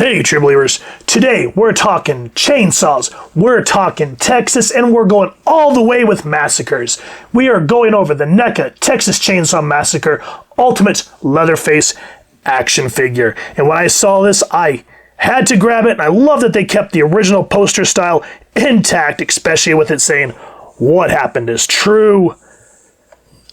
Hey, true believers. Today, we're talking chainsaws, we're talking Texas, and we're going all the way with massacres. We are going over the NECA Texas Chainsaw Massacre Ultimate Leatherface action figure. And when I saw this, I had to grab it, and I love that they kept the original poster style intact, especially with it saying, "What happened is true."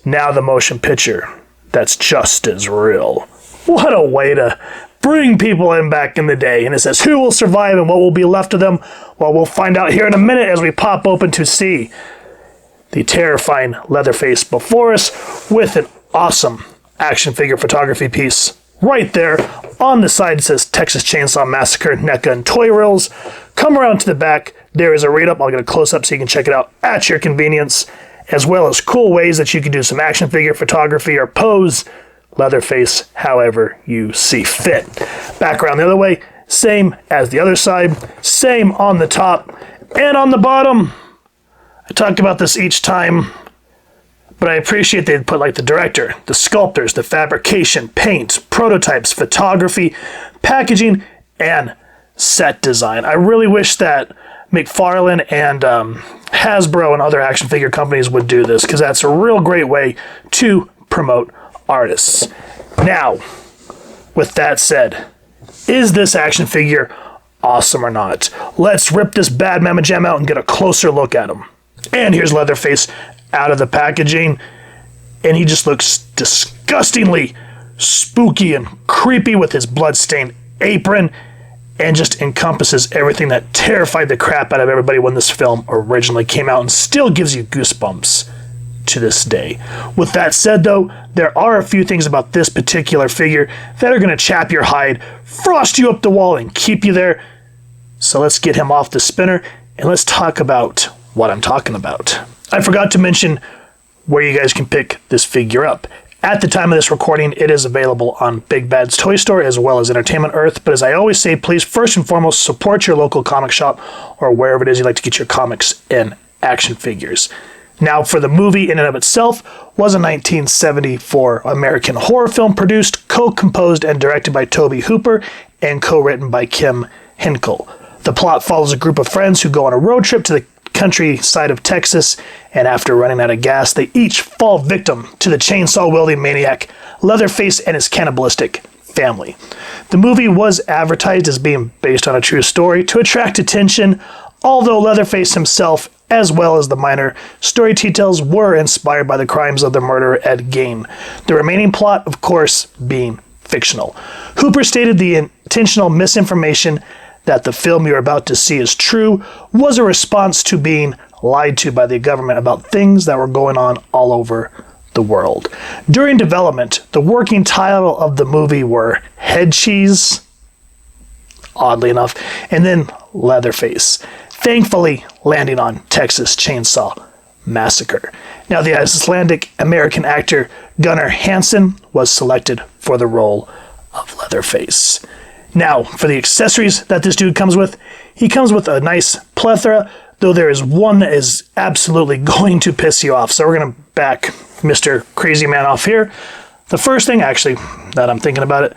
Now the motion picture. That's just as real. What a way to bring people in back in the day. And it says, who will survive and what will be left of them? Well, we'll find out here in a minute as we pop open to see the terrifying Leatherface before us with an awesome action figure photography piece. Right there on the side it says Texas Chainsaw Massacre, NECA, and Toy Reels. Come around to the back. There is a read-up. I'll get a close-up so you can check it out at your convenience, as well as cool ways that you can do some action figure photography or pose Leatherface however you see fit. Background the other way, same as the other side, same on the top and on the bottom. I talk about this each time, but I appreciate they'd put like the director, the sculptors, the fabrication, paint, prototypes, photography, packaging, and set design. I really wish that McFarlane and Hasbro and other action figure companies would do this, because that's a real great way to promote artists. Now, with that said, is this action figure awesome or not? Let's rip this bad mamma jam out and get a closer look at him. And here's Leatherface out of the packaging, and he just looks disgustingly spooky and creepy with his blood-stained apron, and just encompasses everything that terrified the crap out of everybody when this film originally came out, and still gives you goosebumps to this day. With that said though, there are a few things about this particular figure that are going to chap your hide, frost you up the wall, and keep you there. So let's get him off the spinner, and let's talk about what I'm talking about. I forgot to mention where you guys can pick this figure up. At the time of this recording, it is available on Big Bad's Toy Store as well as Entertainment Earth. But as I always say, please first and foremost support your local comic shop or wherever it is you like to get your comics and action figures. Now, for the movie in and of itself, was a 1974 American horror film produced, co-composed and directed by Tobe Hooper and co-written by Kim Hinkle. The plot follows a group of friends who go on a road trip to the countryside of Texas, and after running out of gas, they each fall victim to the chainsaw-wielding maniac Leatherface and his cannibalistic family. The movie was advertised as being based on a true story to attract attention, although Leatherface himself, as well as the minor story details, were inspired by the crimes of the murderer Ed Gein. The remaining plot, of course, being fictional. Hooper stated the intentional misinformation that the film you're about to see is true was a response to being lied to by the government about things that were going on all over the world. During development, the working title of the movie were Head Cheese, oddly enough, and then Leatherface, thankfully landing on Texas Chainsaw Massacre. Now, the Icelandic American actor Gunnar Hansen was selected for the role of Leatherface. Now, for the accessories that this dude comes with, he comes with a nice plethora, though there is one that is absolutely going to piss you off. So we're going to back Mr. Crazy Man off here. The first thing, actually, that I'm thinking about it,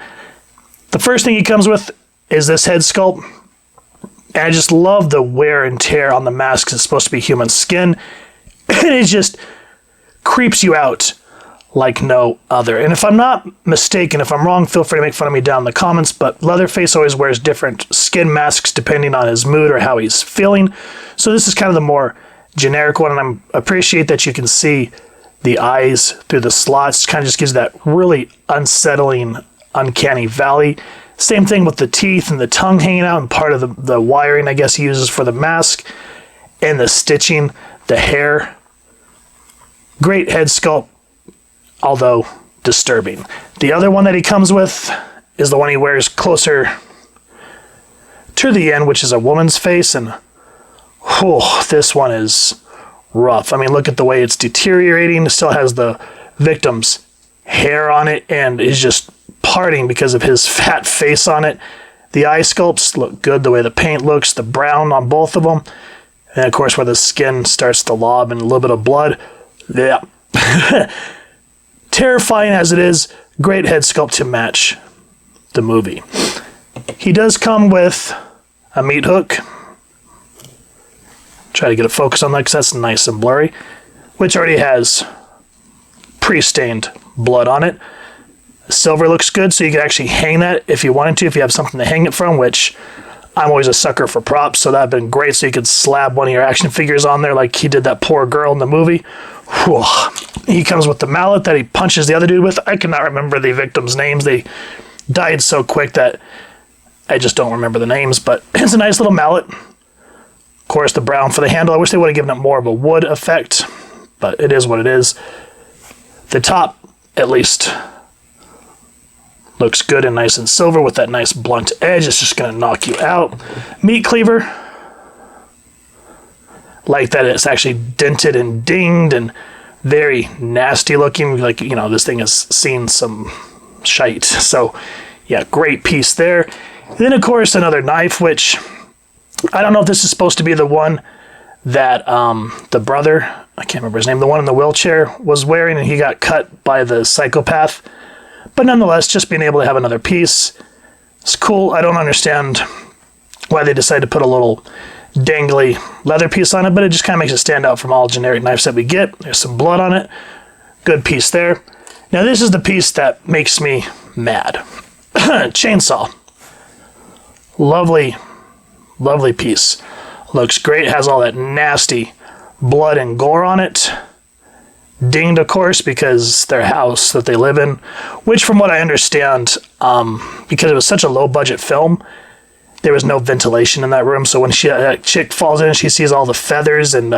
the first thing he comes with is this head sculpt. And I just love the wear and tear on the mask, 'cause it's supposed to be human skin. And it just creeps you out like no other. And if I'm not mistaken, if I'm wrong, feel free to make fun of me down in the comments, but Leatherface always wears different skin masks depending on his mood or how he's feeling. So this is kind of the more generic one, and I appreciate that you can see the eyes through the slots. Kind of just gives that really unsettling, uncanny valley. Same thing with the teeth and the tongue hanging out, and part of the wiring, I guess, he uses for the mask, and the stitching, the hair. Great head sculpt, although disturbing. The other one that he comes with is the one he wears closer to the end, which is a woman's face, and this one is rough. I mean, look at the way it's deteriorating. It still has the victim's hair on it and is just parting because of his fat face on it. The eye sculpts look good, the way the paint looks, the brown on both of them, and of course where the skin starts to lob and a little bit of blood. Yeah. Terrifying as it is, great head sculpt to match the movie. He does come with a meat hook. Try to get a focus on that because that's nice and blurry, which already has pre-stained blood on it. Silver looks good, so you can actually hang that if you wanted to, if you have something to hang it from, which I'm always a sucker for props, so that'd been great. So you could slap one of your action figures on there like he did that poor girl in the movie. Whew. He comes with the mallet that he punches the other dude with. I cannot remember the victims' names. They died so quick that I just don't remember the names, but it's a nice little mallet. Of course, the brown for the handle. I wish they would have given it more of a wood effect, but it is what it is. The top, at least, looks good and nice and silver with that nice blunt edge. It's just going to knock you out. Meat cleaver. Like that it's actually dented and dinged and very nasty looking. Like, you know, this thing has seen some shite. So, yeah, great piece there. Then, of course, another knife, which I don't know if this is supposed to be the one that the brother, I can't remember his name, the one in the wheelchair was wearing, and he got cut by the psychopath. But nonetheless, just being able to have another piece is cool. I don't understand why they decided to put a little dangly leather piece on it, but it just kind of makes it stand out from all generic knives that we get. There's some blood on it. Good piece there. Now this is the piece that makes me mad. Chainsaw. Lovely, lovely piece. Looks great. Has all that nasty blood and gore on it. Dinged, of course, because their house that they live in, which from what I understand, because it was such a low-budget film, there was no ventilation in that room. So when that chick falls in, she sees all the feathers and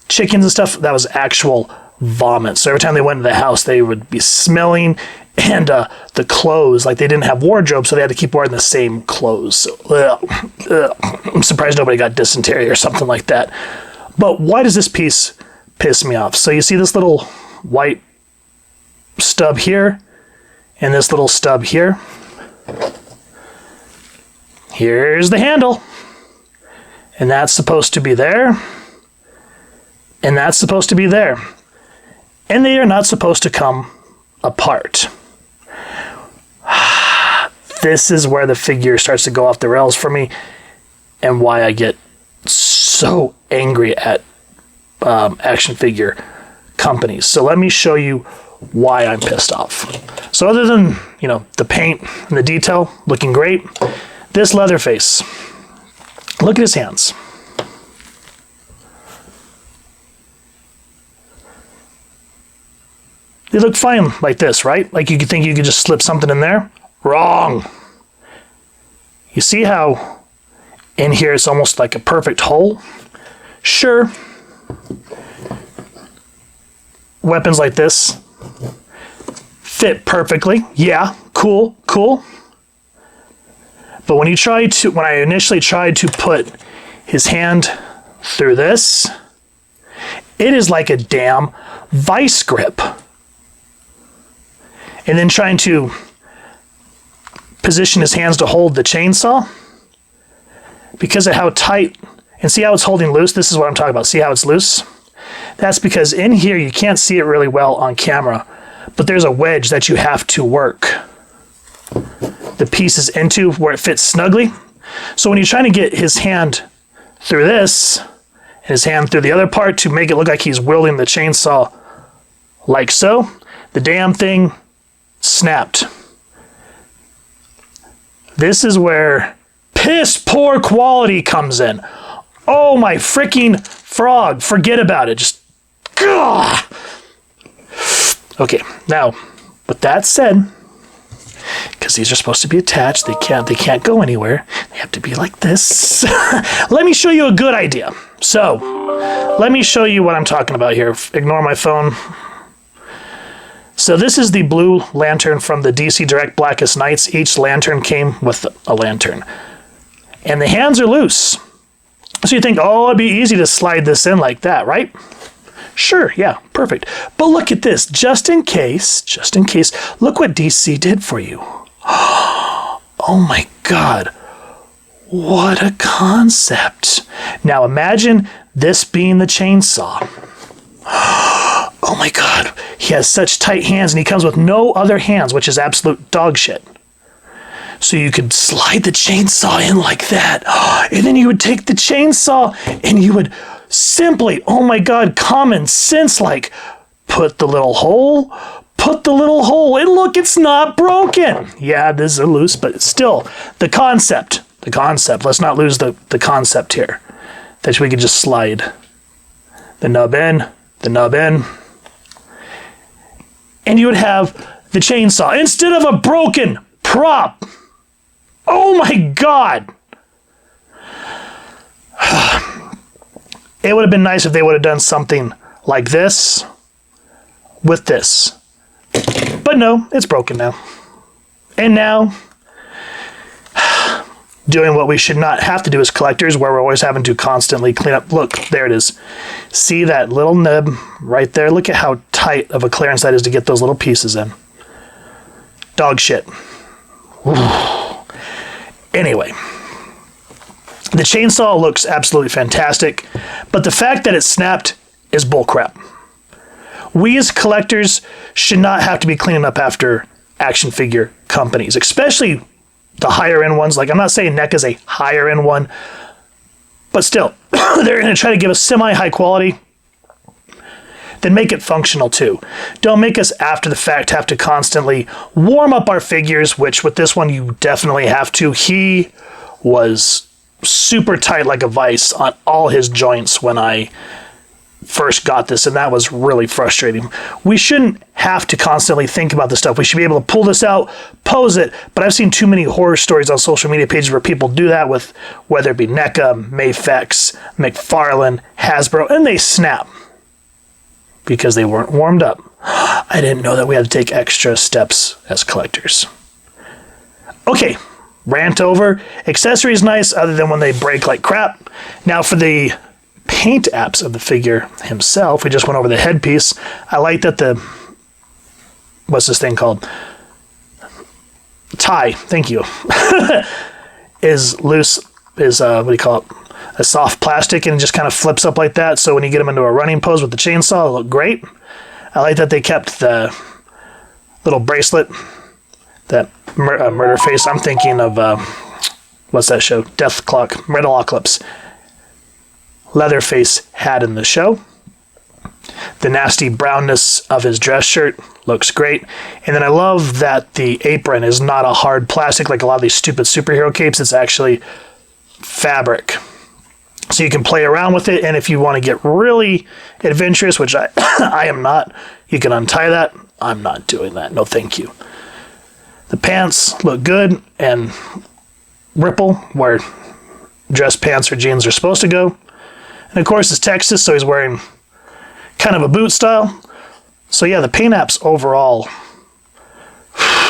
chickens and stuff. That was actual vomit. So every time they went into the house, they would be smelling, and the clothes, like they didn't have wardrobe, so they had to keep wearing the same clothes. So, I'm surprised nobody got dysentery or something like that. But why does this piece piss me off? So you see this little white stub here and this little stub here. Here's the handle, and that's supposed to be there, and that's supposed to be there, and they are not supposed to come apart. This is where the figure starts to go off the rails for me, and why I get so angry at action figure companies. So let me show you why I'm pissed off. So other than, you know, the paint and the detail looking great, this Leatherface, look at his hands. They look fine like this, right? Like you could think you could just slip something in there. Wrong. You see how in here it's almost like a perfect hole? Sure. Weapons like this fit perfectly. Yeah, cool, cool. But when I initially tried to put his hand through this, it is like a damn vice grip. And then trying to position his hands to hold the chainsaw, because of how tight, and see how it's holding loose? This is what I'm talking about. See how it's loose? That's because in here, you can't see it really well on camera, but there's a wedge that you have to work the pieces into where it fits snugly. So when you're trying to get his hand through this, and his hand through the other part to make it look like he's wielding the chainsaw like so, the damn thing snapped. This is where piss poor quality comes in. Oh my freaking frog. Forget about it. Just, gah! Okay, now, with that said, because these are supposed to be attached, they can't go anywhere. They have to be like this. Let me show you a good idea. So, let me show you what I'm talking about here. Ignore my phone. So this is the blue lantern from the DC Direct Blackest Nights. Each lantern came with a lantern. And the hands are loose. So you think, oh, it'd be easy to slide this in like that, right? Sure, yeah, perfect. But look at this, just in case, look what DC did for you. Oh my God, what a concept. Now imagine this being the chainsaw. Oh my God, he has such tight hands and he comes with no other hands, which is absolute dog shit. So you could slide the chainsaw in like that. And then you would take the chainsaw and you would simply, oh my God, common sense, like put the little hole, and look, it's not broken. Yeah, this is loose, but it's still the concept. Let's not lose the concept here. That we could just slide the nub in, and you would have the chainsaw instead of a broken prop. Oh my God. It would have been nice if they would have done something like this with this. But no, it's broken now. And now, doing what we should not have to do as collectors, where we're always having to constantly clean up. Look, there it is. See that little nib right there? Look at how tight of a clearance that is to get those little pieces in. Dog shit. Anyway, the chainsaw looks absolutely fantastic, but the fact that it snapped is bullcrap. We as collectors should not have to be cleaning up after action figure companies, especially the higher end ones. Like, I'm not saying NECA is a higher end one, but still, they're going to try to give us semi-high quality. Then make it functional too. Don't make us after the fact have to constantly warm up our figures, which with this one you definitely have to. He was super tight like a vice on all his joints when I first got this, and that was really frustrating. We shouldn't have to constantly think about this stuff. We should be able to pull this out, pose it, but I've seen too many horror stories on social media pages where people do that with, whether it be NECA, Mafex, McFarlane, Hasbro, and they snap because they weren't warmed up. I didn't know that we had to take extra steps as collectors. Okay, rant over. Accessories nice other than when they break like crap. Now for the paint apps of the figure himself, we just went over the headpiece. I like that the, what's this thing called? Tie, thank you. Is loose, is what do you call it? A soft plastic, and it just kind of flips up like that. So when you get them into a running pose with the chainsaw, it'll look great. I like that they kept the little bracelet, that murder face. I'm thinking of, what's that show? Death Clock, Metalocalypse. Leatherface had in the show. The nasty brownness of his dress shirt looks great. And then I love that the apron is not a hard plastic like a lot of these stupid superhero capes. It's actually fabric. So you can play around with it, and if you want to get really adventurous, which I am not, you can untie that. I'm not doing that. No, thank you. The pants look good and ripple where dress pants or jeans are supposed to go. And of course, it's Texas, so he's wearing kind of a boot style. So yeah, the paint apps overall,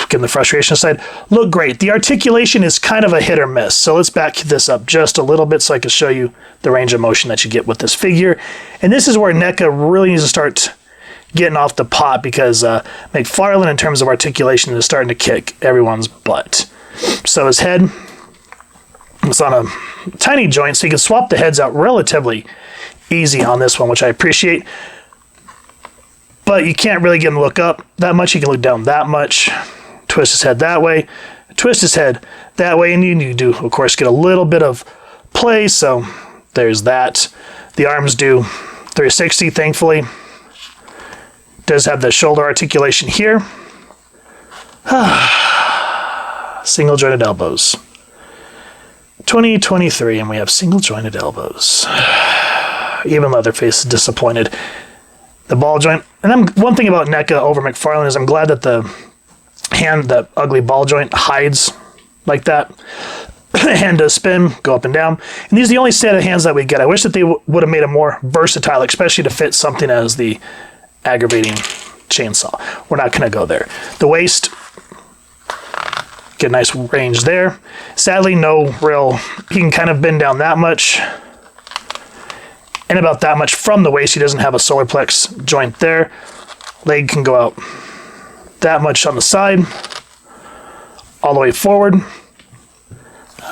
getting the frustration aside, look great. The articulation is kind of a hit or miss. So let's back this up just a little bit so I can show you the range of motion that you get with this figure. And this is where NECA really needs to start getting off the pot, because McFarlane, in terms of articulation, is starting to kick everyone's butt. So his head, it's on a tiny joint, so you can swap the heads out relatively easy on this one, which I appreciate. But you can't really get him to look up that much. You can look down that much. Twist his head that way. Twist his head that way. And you do, of course, get a little bit of play. So there's that. The arms do 360, thankfully. Does have the shoulder articulation here. Single jointed elbows. 2023, and we have single jointed elbows. Even Leatherface is disappointed. The ball joint, and one thing about NECA over McFarlane is I'm glad that the hand, the ugly ball joint, hides like that. Hand does spin, go up and down. And these are the only set of hands that we get. I wish that they would have made them more versatile, especially to fit something as the aggravating chainsaw. We're not going to go there. The waist, get a nice range there. Sadly, no real, he can kind of bend down that much. And about that much from the waist. He doesn't have a solar plex joint there. Leg can go out that much on the side, all the way forward.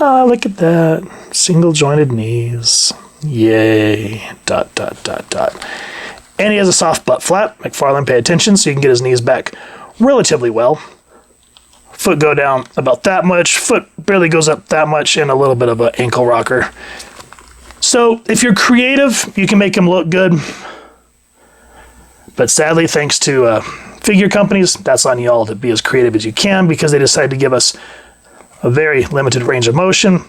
Ah, look at that. Single jointed knees. Yay. ... And he has a soft butt flap. McFarlane, pay attention so you can get his knees back relatively well. foot go down about that much, foot barely goes up that much, and a little bit of an ankle rocker. So if you're creative, you can make them look good. But sadly, thanks to figure companies, that's on y'all to be as creative as you can, because they decided to give us a very limited range of motion,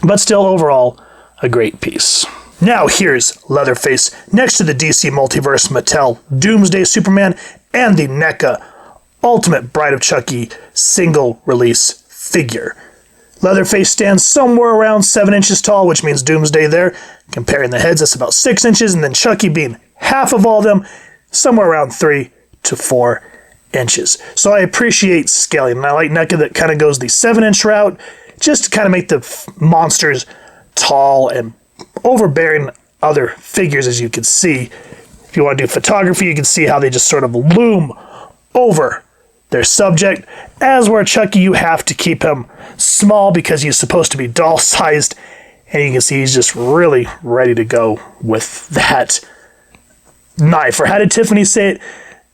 but still overall a great piece. Now here's Leatherface next to the DC Multiverse Mattel Doomsday Superman and the NECA Ultimate Bride of Chucky single release figure. Leatherface stands somewhere around 7 inches tall, which means Doomsday there. Comparing the heads, that's about 6 inches, and then Chucky being half of all of them, somewhere around 3 to 4 inches. So I appreciate scaling, and I like NECA that kind of goes the 7-inch route, just to kind of make the monsters tall and overbearing other figures, as you can see. If you want to do photography, you can see how they just sort of loom over their subject. As where Chucky, you have to keep him small because he's supposed to be doll-sized, and you can see he's just really ready to go with that knife. Or how did Tiffany say it?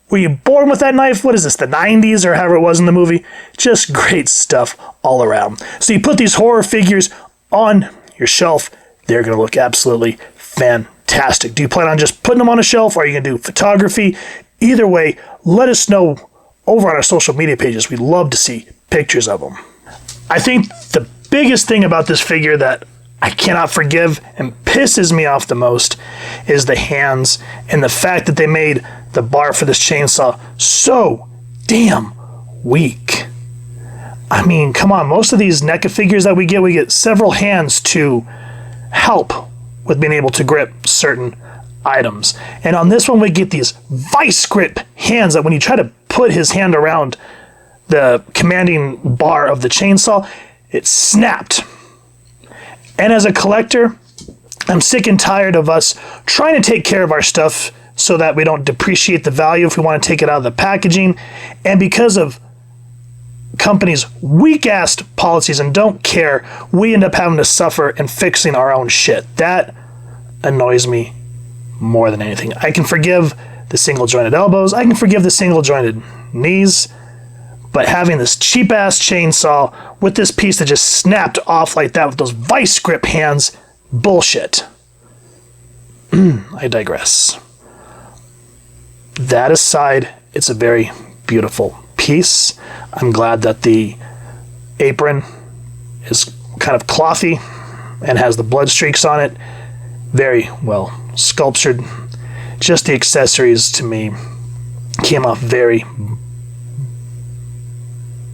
Were you born with that knife? What is this, the 90s or however it was in the movie? Just great stuff all around. So you put these horror figures on your shelf, they're going to look absolutely fantastic. Do you plan on just putting them on a shelf, or are you going to do photography? Either way, let us know over on our social media pages. We'd love to see pictures of them. I think the biggest thing about this figure that I cannot forgive and pisses me off the most is the hands and the fact that they made the bar for this chainsaw so damn weak. I mean, come on, most of these NECA figures that we get several hands to help with being able to grip certain items. And on this one, we get these vice grip hands that when you try to put his hand around the commanding bar of the chainsaw, it snapped. And as a collector, I'm sick and tired of us trying to take care of our stuff so that we don't depreciate the value if we want to take it out of the packaging. And because of companies' weak-ass policies and don't care, we end up having to suffer and fixing our own shit. That annoys me more than anything. I can forgive the single-jointed elbows. I can forgive the single-jointed knees. But having this cheap-ass chainsaw with this piece that just snapped off like that with those vice grip hands, bullshit. I digress. That aside, it's a very beautiful piece. I'm glad that the apron is kind of clothy and has the blood streaks on it. Very well sculptured. Just the accessories to me came off very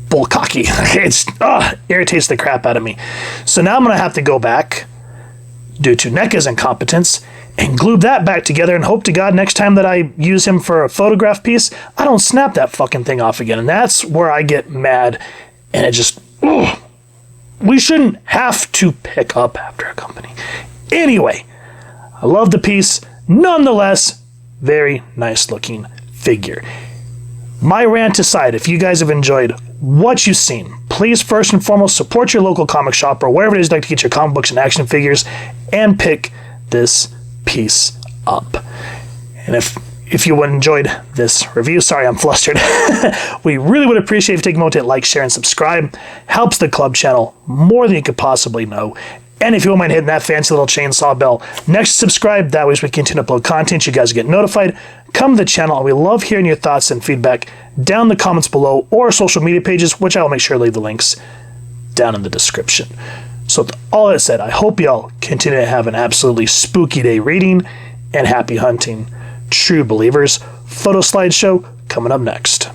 bullcocky. It irritates the crap out of me. So now I'm going to have to go back, due to NECA's incompetence, and glue that back together and hope to God next time that I use him for a photograph piece, I don't snap that fucking thing off again. And that's where I get mad, and it just, we shouldn't have to pick up after a company. Anyway, I love the piece. Nonetheless, very nice looking figure. My rant aside, if you guys have enjoyed what you've seen, please first and foremost support your local comic shop or wherever it is you like to get your comic books and action figures, and pick this piece up. And if you enjoyed this review, sorry I'm flustered, we really would appreciate if you take a moment to hit like, share, and subscribe. Helps the club channel more than you could possibly know. And if you won't mind hitting that fancy little chainsaw bell next to subscribe, that way as we continue to upload content, you guys get notified. Come to the channel, and we love hearing your thoughts and feedback down in the comments below or social media pages, which I will make sure to leave the links down in the description. So with all that said, I hope y'all continue to have an absolutely spooky day reading, and happy hunting. True believers, photo slideshow coming up next.